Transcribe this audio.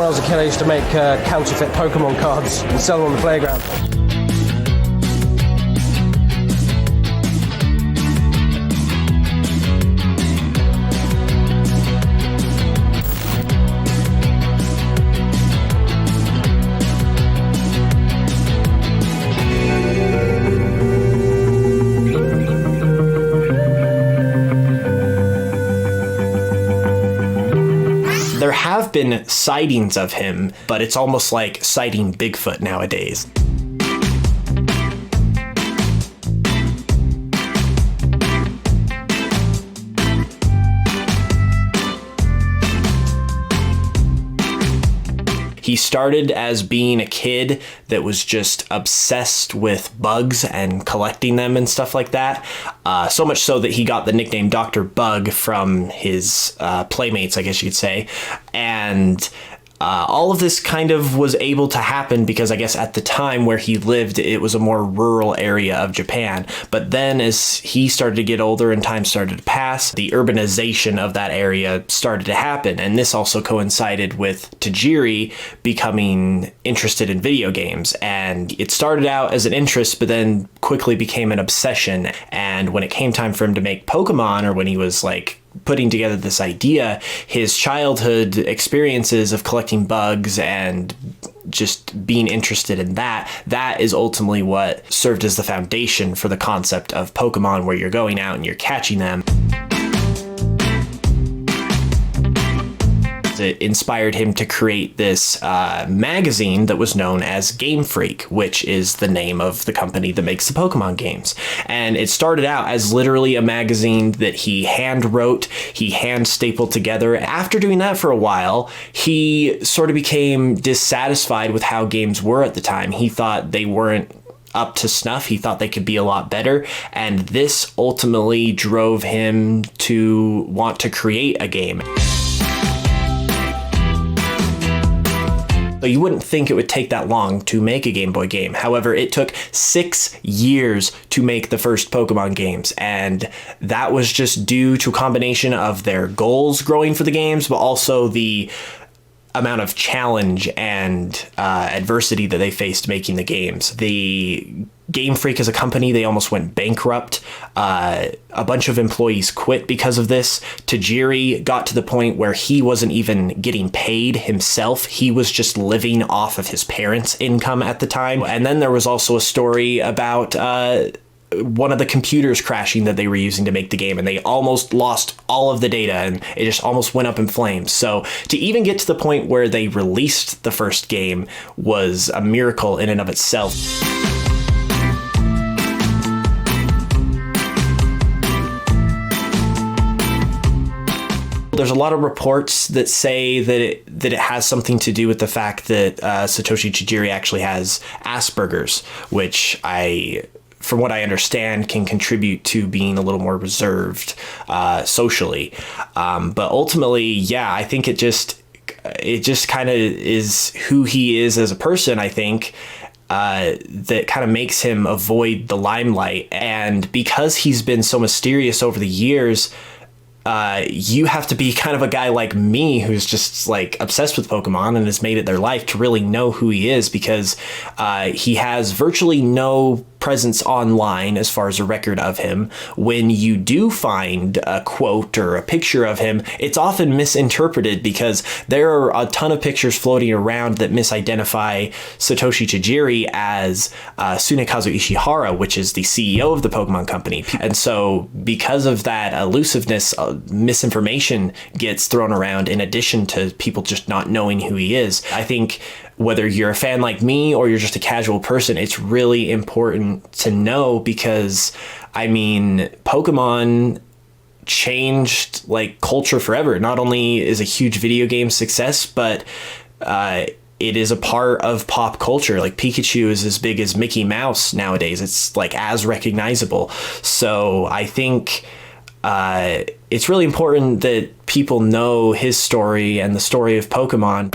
I was a kid, I used to make counterfeit Pokémon cards and sell them on the playground. There have been sightings of him, but it's almost like sighting Bigfoot nowadays. He started as being a kid that was just obsessed with bugs and collecting them and stuff like that. So much so that he got the nickname Dr. Bug from his playmates, I guess you could say. And all of this kind of was able to happen because I guess at the time where he lived, it was a more rural area of Japan. But then as he started to get older and time started to pass, the urbanization of that area started to happen. And this also coincided with Tajiri becoming interested in video games. And it started out as an interest, but then quickly became an obsession. And when it came time for him to make Pokemon, or when he was like putting together this idea, his childhood experiences of collecting bugs and just being interested in that is ultimately what served as the foundation for the concept of Pokemon, where you're going out and you're catching them. It inspired him to create this magazine that was known as Game Freak, which is the name of the company that makes the Pokemon games. And it started out as literally a magazine that he hand wrote, he hand stapled together. After doing that for a while, he sort of became dissatisfied with how games were at the time. He thought they weren't up to snuff. He thought they could be a lot better. And this ultimately drove him to want to create a game. So you wouldn't think it would take that long to make a Game Boy game. However, it took 6 years to make the first Pokemon games. And that was just due to a combination of their goals growing for the games, but also the amount of challenge and adversity that they faced making the games. The Game Freak as a company, they almost went bankrupt. A bunch of employees quit because of this. Tajiri got to the point where he wasn't even getting paid himself. He was just living off of his parents' income at the time. And then there was also a story about one of the computers crashing that they were using to make the game, and they almost lost all of the data, and it just almost went up in flames. So to even get to the point where they released the first game was a miracle in and of itself. There's a lot of reports that say that it has something to do with the fact that Satoshi Tajiri actually has Asperger's, which from what I understand, can contribute to being a little more reserved socially. But ultimately, yeah, I think it just kind of is who he is as a person, I think. That kind of makes him avoid the limelight. And because he's been so mysterious over the years, you have to be kind of a guy like me who's just like obsessed with Pokemon and has made it their life to really know who he is, because he has virtually no presence online as far as a record of him. When you do find a quote or a picture of him, it's often misinterpreted because there are a ton of pictures floating around that misidentify Satoshi Tajiri as Tsunekazu Ishihara, which is the CEO of the Pokemon Company. And so because of that elusiveness, misinformation gets thrown around in addition to people just not knowing who he is. I think whether you're a fan like me or you're just a casual person, it's really important to know, because I mean, Pokemon changed like culture forever. Not only is a huge video game success, but it is a part of pop culture. Like Pikachu is as big as Mickey Mouse nowadays. It's like as recognizable. So I think it's really important that people know his story and the story of Pokemon.